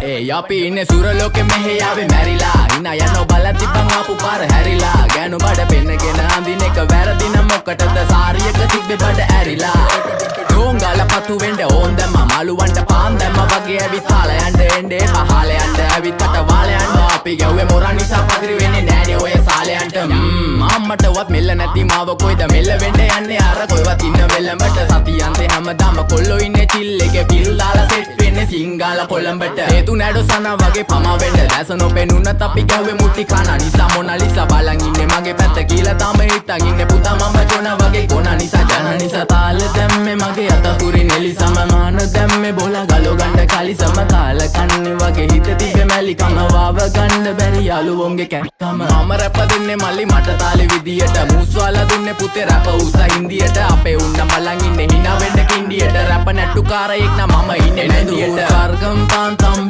අපි ඉන්නේ සුරලෝකෙ මෙහෙ ආවේ මැරිලා හිනා යනවා බලන් තිබ්බන් ආපු පාර හැරිලා ගෑනු බඩ පෙන්නගෙන අඳින එක වැරදි නම් මොකටද සාරියක තිබ්බේ බඩ ඇරිලා ඩෝංගල පතු වෙන්න ඕන් දැම්ම මාළුවන්ට පාන් දැම්ම වගේ ඇවිත් හාල යන්න එන්නේ පහල යන්න ඇවිත් කට වාල යන්න අපි ගැව්වේ මොරා නිසා පදිරි වෙන්නේ නෑනේ ඔය සාලයන්ට අම්මටවත් මෙල්ල නැති මාව කොයිද මෙල්ල වෙන්න යන්නේ අර කොයිවත් ඉන්න වෙලමට සතියන්තේ හැමදාම කොල්ලෝ ඉන්නේ චිල් එකේ පිල් දාලා සෙට් වෙන්නේ සිංගාල කොළඹට හේතු නැඩෝ සන වගේ පම වෙන්න දැස නොපෙනුනත් අපි ගැව්වේ මුටි කන නිසා මොනාලිසා බලන් ඉන්නේ මගේ පැත්ත කියලා තාම හිටන් ඉන්නේ පුතා මම ජොන වගේ කොන නිසා ජන නිසා තාල දැම්මේ මගේ අතපුරි නෙලි සමමාන දැම්මේ බෝලා ගලෝ ගන්න කලි සම කාල කන්නේ වගේ හිත තිබ්බේ මැලි කම වාව ගන්න බැරි යාළුවෝන්ගේ කැක්කම මම රැප දෙන්නේ මල්ලි මට තාලේ විදියට මූස්වාලා දුන්නේ පුතේ රැප උසා හින්දියට අපේ උන්න බලන් ඉන්නේ hina වෙන්න කින්ඩියට රැප නැට්ටු කාරයෙක් නම් මම ඉන්නේ නැදියට වර්ගම් තාන්තම්